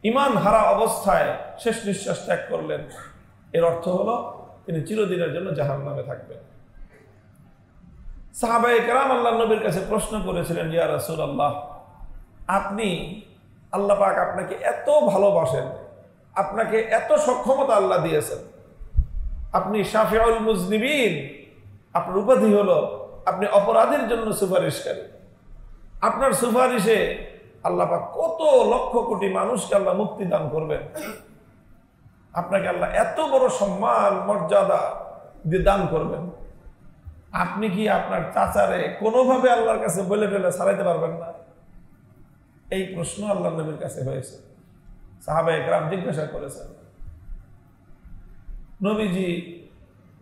ঈমান হারা অবস্থায় শেষ নিঃশ্বাস ত্যাগ করলেন। এর অর্থ হলো তিনি চিরদিনের জন্য জাহান্নামে থাকবেন। সাহাবায়ে কেরাম আল্লাহর নবীর কাছে প্রশ্ন করেছিলেন, ইয়া রাসূলুল্লাহ, আপনি, আল্লাহ পাক আপনাকে এত ভালোবাসেন, আপনাকে এত সক্ষমতা আল্লাহ দিয়েছেন, আপনি শাফিউল মুজনিবিন, আপনার উপাধি হলো আপনি অপরাধীর জন্য সুপারিশকারী। আপনার সুপারিশে আল্লাহ পাক কত লক্ষ কোটি মানুষকে আল্লাহ মুক্তি দান করবেন। আপনাকে আল্লাহ এত বড় সম্মান মর্যাদা দিয়ে দান করবেন, আপনি কি আপনার চাচারে কোনোভাবে আল্লাহর কাছে বলে ফেলে ছাড়াইতে পারবেন না? এই প্রশ্ন আল্লাহ নবীর কাছে হয়েছে। সাহাবায়ে কেরাম জিজ্ঞাসা করেছেন।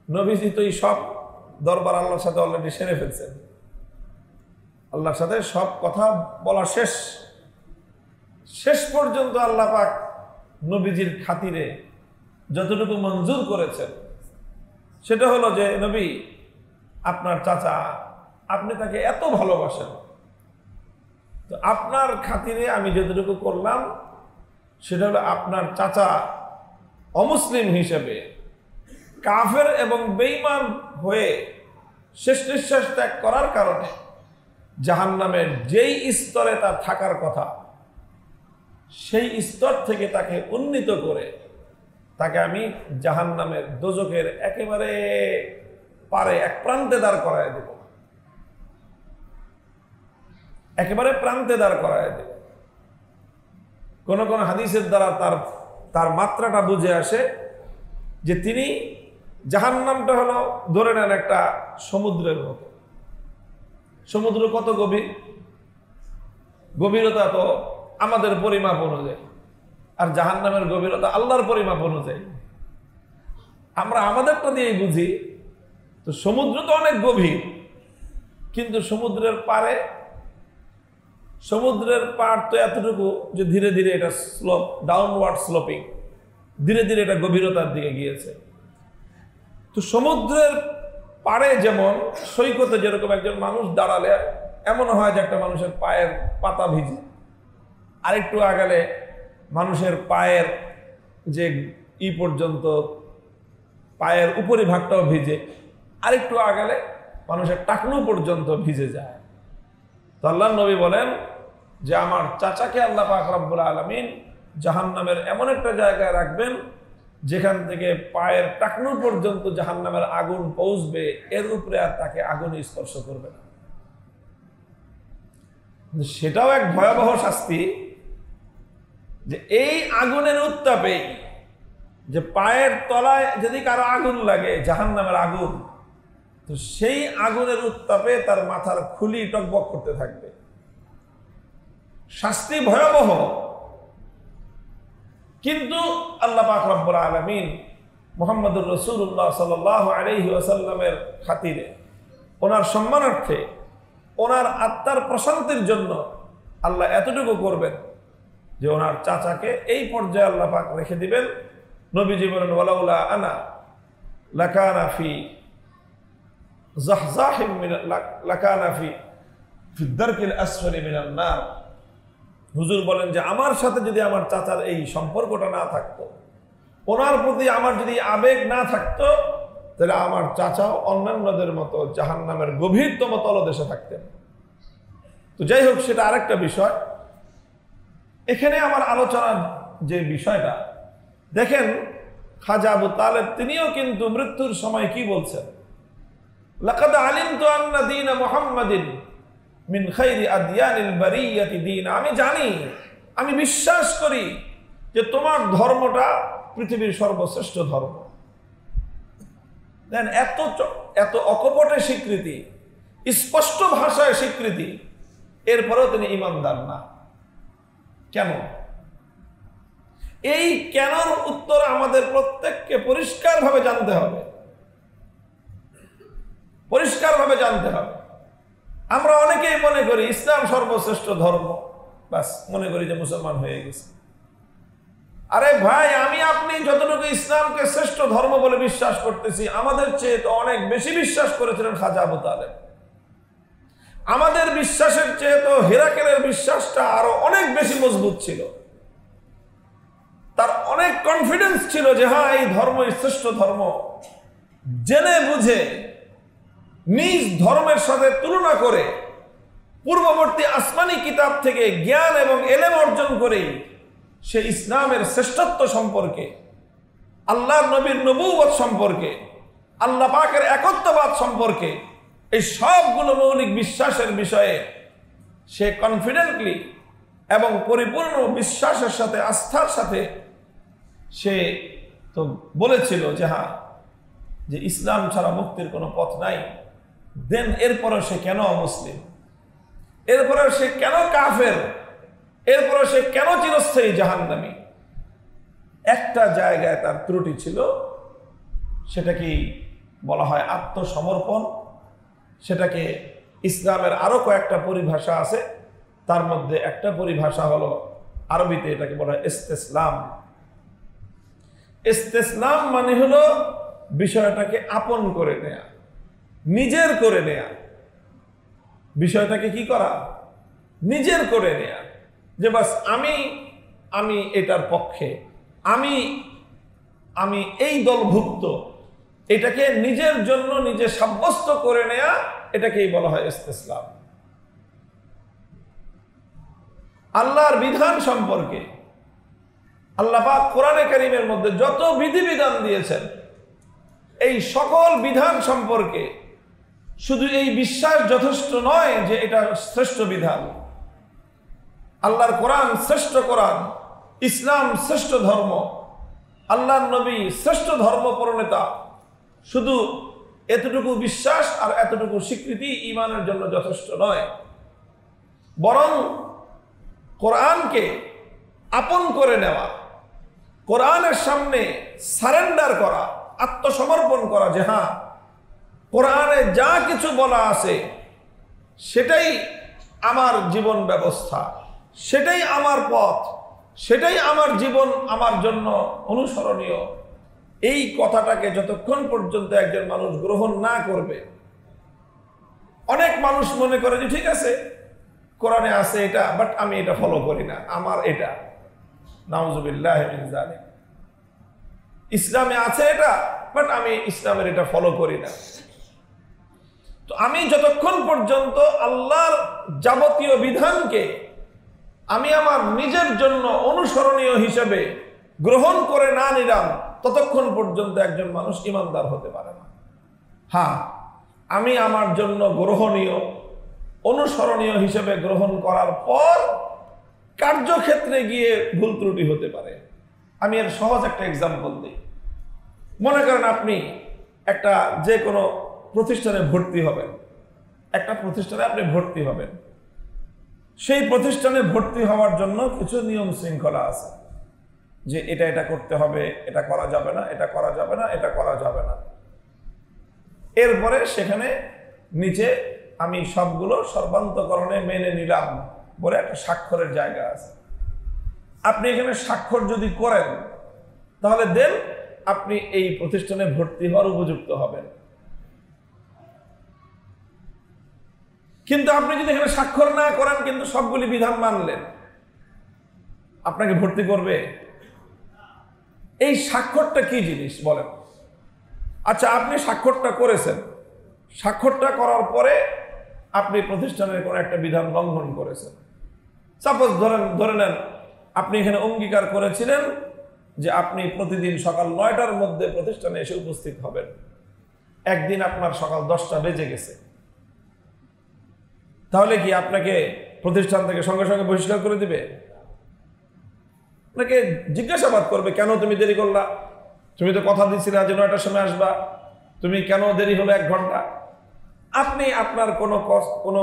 নবীজি তো এই সব দরবার আল্লাহর সাথে অলরেডি সেরে ফেলছেন, আল্লাহর সাথে সব কথা বলা শেষ। শেষ পর্যন্ত আল্লাহ পাক নবীজির খাতিরে যতটুকু মঞ্জুর করেছেন সেটা হলো যে, নবী, আপনার চাচা, আপনি তাকে এত ভালোবাসেন, তো আপনার খাতিরে আমি যতটুকু করলাম সেটা হলো আপনার চাচা অমুসলিম হিসেবে কাফের এবং বেঈমান হয়ে শেষ নিঃশ্বাস ত্যাগ করার কারণে জাহান্নামের যেই স্তরে তার থাকার কথা সেই স্তর থেকে তাকে উন্নীত করে তাকে আমি জাহান্নামের দোজখের একেবারে পারে এক প্রান্তে দাঁড় করায় দেব, একেবারে প্রান্তে দাঁড় করায় দেব। কোন কোন হাদিসের দ্বারা তার মাত্রাটা বুঝে আসে যে তিনি, জাহান্নামটা হলো ধরে নেন একটা সমুদ্রের মতো। সমুদ্র কত গভীর? গভীরতা তো আমাদের পরিমাপ অনুযায়ী, আর জাহান্নামের গভীরতা আল্লাহর পরিমাপ অনুযায়ী। আমরা আমাদেরটা দিয়েই বুঝি। তো সমুদ্র তো অনেক গভীর, কিন্তু সমুদ্রের পাড় তো এতটুকু যে ধীরে ধীরে এটা স্লোপ, ডাউনওয়ার্ড স্লোপিং, ধীরে ধীরে এটা গভীরতার দিকে গিয়েছে। তো সমুদ্রের পাড়ে যেমন সৈকতে যেরকম একজন মানুষ দাঁড়ালে এমন হয় যে একটা মানুষের পায়ের পাতা ভিজে, আরেকটু আগালে মানুষের পায়ের যে ই পর্যন্ত পায়ের উপরিভাগটাও ভিজে, আরেকটু আগালে মানুষের টাকনু পর্যন্ত ভিজে যায়। তো আল্লাহর নবী বলেন যে আমার চাচাকে আল্লাহ পাক রব্বুল আলামিন জাহান্নামের এমন একটা জায়গায় রাখবেন যেখান থেকে পায়ের টাকনু পর্যন্ত জাহান্নামের আগুন পৌঁছবে, এর উপরে আর তাকে আগুন স্পর্শ করবে না। সেটাও এক ভয়াবহ শাস্তি, যে এই আগুনের উত্তাপে যে পায়ের তলায় যদি কারো আগুন লাগে, জাহান্নামের আগুন, তো সেই আগুনের উত্তাপে তার মাথার খুলি টকবক করতে থাকবে। শাস্তি ভয়াবহ, কিন্তু আল্লাহ পাক রব্বুল আলামিন মুহাম্মদুর রাসূলুল্লাহ সাল্লাল্লাহু আলাইহি ওয়াসাল্লামের খাতিরে, ওনার সম্মানার্থে, ওনার আত্মার প্রশান্তির জন্য আল্লাহ এতটুকু করবেন যে ওনার চাচাকে এই পর্যায়ে আল্লাহ পাক রেখে দিবেন। নবীজি বলেন ওয়ালাউলা আনা লাকানা ফি জাহজাহিম মিন লাকানা ফি দারকিল আসফালি মিনান নার। হুজুর বলেন যে আমার সাথে যদি আমার চাচার এই সম্পর্কটা না থাকতো, ওনার প্রতি আমার যদি আবেগ না থাকতো, তাহলে আমার চাচাও অন্যান্যদের মতো জাহান্নামের গভীরতম তলদেশে থাকতেন। তো যাই হোক, সেটা আরেকটা বিষয়। এখানে আমার আলোচনার যে বিষয়টা দেখেন, খাজা আবু তালেব তিনিও কিন্তু মৃত্যুর সময় কি বলছেন, লাকাদ আলিমতু আন্না দীন মুহাম্মাদিন মিন খাইরি আদিয়ানিল বারিয়াতি দীন। আমি জানি, আমি বিশ্বাস করি যে তোমার ধর্মটা পৃথিবীর সর্বশ্রেষ্ঠ ধর্ম। দেন এত অকপটে স্বীকৃতি, স্পষ্ট ভাষায় স্বীকৃতি, এরপরেও তিনি ঈমানদার না। কেন? এই কেনর উত্তর আমাদের প্রত্যেককে পরিষ্কারভাবে জানতে হবে, পরিষ্কারভাবে জানতে হবে। আমরা অনেকেই মনে করি ইসলাম সর্বশ্রেষ্ঠ ধর্ম, বাস মনে করি যে মুসলমান হয়ে গেছে। আরে ভাই, আমি আপনি যতটুকু ইসলামকে শ্রেষ্ঠ ধর্ম বলে বিশ্বাস করতেছি, আমাদের চেয়ে তো অনেক বেশি বিশ্বাস করেছিলেন খাজা আবু তালেব। আমাদের বিশ্বাসের চেয়ে তো হেরাকেলের বিশ্বাসটা আরো অনেক বেশি মজবুত ছিল। তার অনেক কনফিডেন্স ছিল যে হ্যাঁ, এই ধর্মই শ্রেষ্ঠ ধর্ম। জেনে বুঝে নিজ ধর্মের সাথে তুলনা করে, পূর্ববর্তী আসমানি কিতাব থেকে জ্ঞান এবং এলেম অর্জন করে সে ইসলামের শ্রেষ্ঠত্ব সম্পর্কে, আল্লাহর নবীর নবুয়ত সম্পর্কে, আল্লাহ পাকের একত্ববাদ সম্পর্কে, এই সবগুলো মৌলিক বিশ্বাসের বিষয়ে সে কনফিডেন্টলি এবং পরিপূর্ণ বিশ্বাসের সাথে, আস্থার সাথে সে তো বলেছিল যে হ্যাঁ, যে ইসলাম ছাড়া মুক্তির কোনো পথ নাই। দেন এরপরে সে কেন অমুসলিম, এরপরে সে কেন কাফের, এরপরে সে কেন চিরস্থায়ী জাহান্নামী? একটা জায়গায় তার ত্রুটি ছিল, সেটাকে বলা হয় আত্মসমর্পণ। সেটাকে ইসলামের আরো কয়েকটা পরিভাষা আছে, তার মধ্যে একটা পরিভাষা হলো আরবিতে এটাকে বলা হয় ইস্তেসলাম। ইস্তেসলাম মানে হলো বিষয়টাকে আপন করে নেয়া, নিজের করে নেয়া। বিষয়টাকে কি করা? নিজের করে নেয়া, যে বাস আমি এটার পক্ষে, আমি এই দলভুক্ত, এটাকে নিজের জন্য নিজে সাব্যস্ত করে নেয়া, এটাকেই বলা হয় ইস্তেসলাম। আল্লাহর বিধান সম্পর্কে আল্লাহ পাক কোরআনে কারীমের মধ্যে যত বিধিবিধান দিয়েছেন, এই সকল বিধান সম্পর্কে শুধু এই বিশ্বাস যথেষ্ট নয় যে এটা শ্রেষ্ঠ বিধান। আল্লাহর কোরআন শ্রেষ্ঠ কোরআন, ইসলাম শ্রেষ্ঠ ধর্ম, আল্লাহর নবী শ্রেষ্ঠ ধর্ম প্রণেতা, শুধু এতটুকু বিশ্বাস আর এতটুকু স্বীকৃতি ঈমানের জন্য যথেষ্ট নয়, বরং কোরআনকে আপন করে নেওয়া, কোরআনের সামনে সারেন্ডার করা, আত্মসমর্পণ করা, যে হ্যাঁ, কোরআনে যা কিছু বলা আছে সেটাই আমার জীবন ব্যবস্থা, সেটাই আমার পথ, সেটাই আমার জীবন, আমার জন্য অনুসরণীয়। এই কথাটাকে যতক্ষণ পর্যন্ত একজন মানুষ গ্রহণ না করবে, অনেক মানুষ মনে করে যে ঠিক আছে, কোরআনে আছে এটা, বাট আমি এটা ফলো করি না, আমার এটা, নাউজুবিল্লাহ মিন যালিক। ইসলামে আছে এটা, বাট আমি ইসলামের এটা ফলো করি না। তো আমি যতক্ষণ পর্যন্ত আল্লাহর যাবতীয় বিধানকে আমি আমার নিজের জন্য অনুসরণীয় হিসেবে গ্রহণ করে না নিলাম, ততক্ষণ পর্যন্ত একজন মানুষ ঈমানদার হতে পারে না। হ্যাঁ, আমি আমার জন্য গ্রহণীয় অনুসরণীয় হিসেবে গ্রহণ করার পর কার্যক্ষেত্রে গিয়ে ভুল ত্রুটি হতে পারে। আমি এর সহজ একটা এক্সাম্পল দিই। মনে করেন আপনি একটা যে কোনো প্রতিষ্ঠানে ভর্তি হবেন, একটা প্রতিষ্ঠানে আপনি ভর্তি হবেন, সেই প্রতিষ্ঠানে ভর্তি হওয়ার জন্য কিছু নিয়ম শৃঙ্খলা আছে, যে এটা এটা করতে হবে, এটা করা যাবে না, এটা করা যাবে না, এটা করা যাবে না। এরপরে সেখানে নিচে আমি সবগুলো সর্বান্তকরণে মেনে নিলাম বলে একটা স্বাক্ষরের জায়গা আছে। আপনি এখানে স্বাক্ষর যদি করেন, তাহলে দেন আপনি এই প্রতিষ্ঠানে ভর্তি হওয়ার উপযুক্ত হবেন। কিন্তু আপনি যদি এখানে স্বাক্ষর না করেন কিন্তু সবগুলি বিধান মানলেন, আপনাকে ভর্তি করবে? এই স্বাক্ষরটা কি জিনিস বলেন? আচ্ছা, আপনি স্বাক্ষরটা করেছেন, স্বাক্ষরটা করার পরে আপনি প্রতিষ্ঠানের কোনো একটা বিধান লঙ্ঘন করেছেন। সাপোজ ধরে নেন আপনি এখানে অঙ্গীকার করেছিলেন যে আপনি প্রতিদিন সকাল 9টার মধ্যে প্রতিষ্ঠানে এসে উপস্থিত হবেন। একদিন আপনার সকাল 10টা বেজে গেছে, তাহলে কি আপনাকে প্রতিষ্ঠান থেকে সঙ্গে সঙ্গে বহিষ্কার করে দিবে? আপনাকে জিজ্ঞাসাবাদ করবে, কেন তুমি দেরি করলা? তুমি তো কথা দিয়েছিলে যে 9টার সময় আসবা, তুমি কেন দেরি হলো 1 ঘন্টা? আপনি আপনার কোনো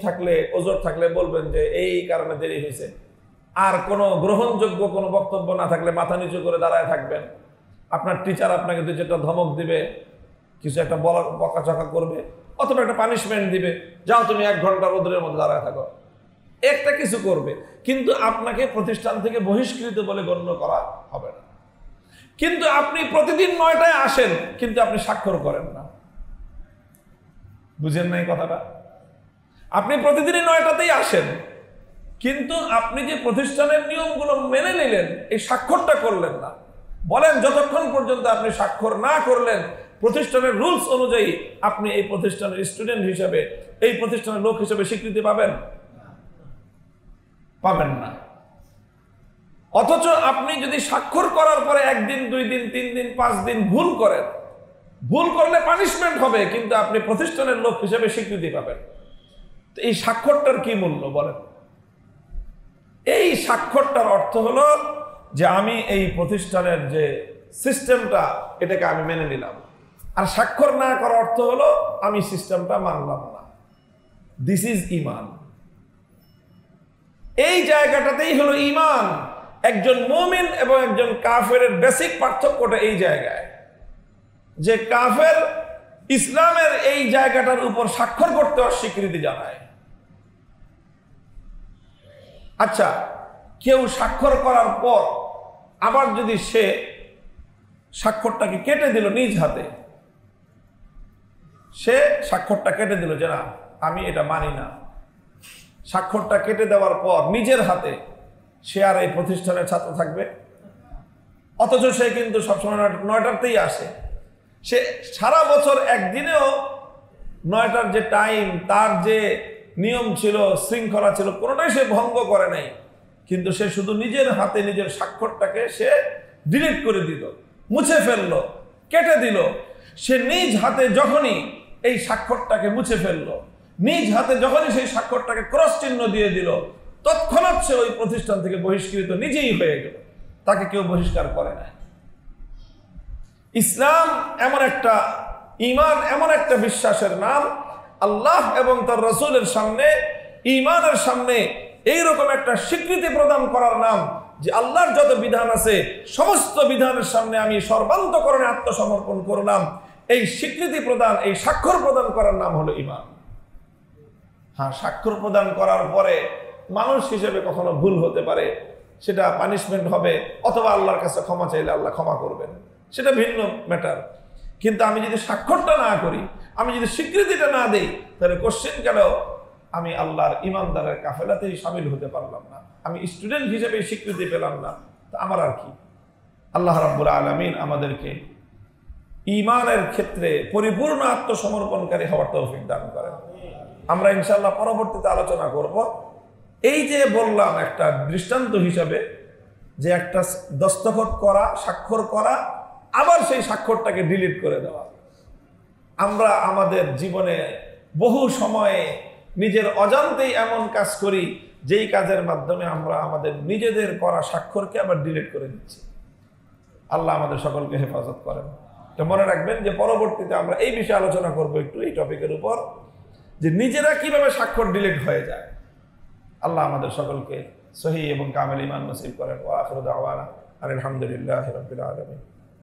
থাকলে, ওজোর থাকলে বলবেন যে এই কারণে দেরি হয়েছে। আর কোনো গ্রহণযোগ্য কোনো বক্তব্য না থাকলে মাথা নিচু করে দাঁড়ায় থাকবেন। আপনার টিচার আপনাকে 2-4টা ধমক দিবে, কিছু একটা বকাঝকা করবে, অথবা একটা পানিশমেন্ট দিবে, যাও তুমি 1 ঘন্টা রোদের মধ্যে দাঁড়ায় থাকো, একটা কিছু করবে, কিন্তু আপনাকে প্রতিষ্ঠান থেকে বহিষ্কৃত বলে গণ্য করা হবে না। কিন্তু আপনি প্রতিদিন 9টায় আসেন, কিন্তু আপনি স্বাক্ষর করেন না। বুঝেন নাই কথাটা? আপনি প্রতিদিনই 9টাতেই আসেন, কিন্তু আপনি যে প্রতিষ্ঠানের নিয়মগুলো মেনে নিলেন, এই স্বাক্ষরটা করলেন না। বলেন, যতক্ষণ পর্যন্ত আপনি স্বাক্ষর না করলেন, প্রতিষ্ঠানের রুলস অনুযায়ী আপনি এই প্রতিষ্ঠানের স্টুডেন্ট হিসেবে, এই প্রতিষ্ঠানের লোক হিসেবে স্বীকৃতি পাবেন? পাবেন না। অথচ আপনি যদি স্বাক্ষর করার পরে 1 দিন, 2 দিন, 3 দিন, 5 দিন ভুল করেন, ভুল করলে পানিশমেন্ট হবে, কিন্তু আপনি প্রতিষ্ঠানের লোক হিসেবে স্বীকৃতি পাবেন। তো এই স্বাক্ষরটার কি মূল্য বলেন? এই স্বাক্ষরটার অর্থ হলো যে আমি এই প্রতিষ্ঠানের যে সিস্টেমটা, এটাকে আমি মেনে নিলাম। আর স্বাক্ষর না করার অর্থ হলো আমি সিস্টেমটা মানলাম না। দিস ইজ ঈমান। এই জায়গাটাতেই হলো ঈমান। একজন মুমিন এবং একজন কাফেরের বেসিক পার্থক্যটা এই জায়গায়, যে কাফের ইসলামের এই জায়গাটার উপর স্বাক্ষর করতে অস্বীকৃতি জানায়। আচ্ছা, কেউ স্বাক্ষর করার পর আবার যদি সে স্বাক্ষরটাকে কেটে দিল নিজ হাতে, সে স্বাক্ষরটা কেটে দিল যে না, আমি এটা মানি না, স্বাক্ষরটা কেটে দেওয়ার পর নিজের হাতে সে আর এই প্রতিষ্ঠানের ছাত্র থাকবে? অথচ সে কিন্তু সবসময় 9টাতেই আসে। সে সারা বছর একদিনেও 9টার যে টাইম, তার যে নিয়ম ছিল, শৃঙ্খলা ছিল, কোনোটাই সে ভঙ্গ করে নাই। কিন্তু সে শুধু নিজের হাতে নিজের স্বাক্ষরটাকে সে ডিলিট করে দিল, মুছে ফেললো, কেটে দিল। সে নিজ হাতে যখনই এই স্বাক্ষরটাকে মুছে ফেললো, নিজ হাতে যখনই সেই স্বাক্ষরটাকে ক্রস চিহ্ন দিয়ে দিল, তৎক্ষণাৎ সে ওই প্রতিষ্ঠান থেকে বহিষ্কৃত নিজেই হয়ে গেল, তাকে কেউ বহিষ্কার করে না। ইসলাম এমন একটা, ঈমান এমন একটা বিশ্বাসের নাম, আল্লাহ এবং তার রাসূলের সামনে, ঈমানের সামনে এইরকম একটা স্বীকৃতি প্রদান করার নাম যে আল্লাহর যত বিধান আছে সমস্ত বিধানের সামনে আমি সর্বান্তকরণে আত্মসমর্পণ করলাম। এই স্বীকৃতি প্রদান, এই স্বাক্ষর প্রদান করার নাম হলো ঈমান। হ্যাঁ, স্বাক্ষর প্রদান করার পরে মানুষ হিসেবে কখনো ভুল হতে পারে, সেটা পানিশমেন্ট হবে, অথবা আল্লাহর কাছে ক্ষমা চাইলে আল্লাহ ক্ষমা করবেন, সেটা ভিন্ন ম্যাটার। কিন্তু আমি যদি স্বাক্ষরটা না করি, আমি যদি স্বীকৃতিটা না দেই, তাহলে কোশ্চেন কেন আমি আল্লাহর ঈমানদারের কাফেলাতেই শামিল হতে পারলাম না, আমি স্টুডেন্ট হিসেবে স্বীকৃতি পেলাম না, তা আমার আর কি? আল্লাহ রাব্বুল আলামিন আমাদেরকে ঈমানের ক্ষেত্রে পরিপূর্ণ আত্মসমর্পণকারী হওয়ার তৌফিক দান করেন। আমরা ইনশাআল্লাহ পরবর্তীতে আলোচনা করব এই যে বললাম একটা দৃষ্টান্ত হিসাবে যে একটা দস্তখত করা, স্বাক্ষর করা, আবার সেই স্বাক্ষরটাকে ডিলিট করে দেওয়া। আমরা আমাদের জীবনে বহু সময়ে নিজের অজান্তেই এমন কাজ করি যেই কাজের মাধ্যমে আমরা আমাদের নিজেদের করা স্বাক্ষরকে আবার ডিলিট করে দিচ্ছি। আল্লাহ আমাদের সকলকে হেফাজত করেন। তো মনে রাখবেন যে পরবর্তীতে আমরা এই বিষয়ে আলোচনা করব একটু এই টপিকের উপর, যে নিজেরা কিভাবে স্বাক্ষর ডিলিট হয়ে যায়। আল্লাহ আমাদের সকলকে সহিহ এবং কামেল ঈমান নসিব করেন। ওয়া আখিরু দাওয়ানা আলহামদুলিল্লাহি রাব্বিল আলামিন।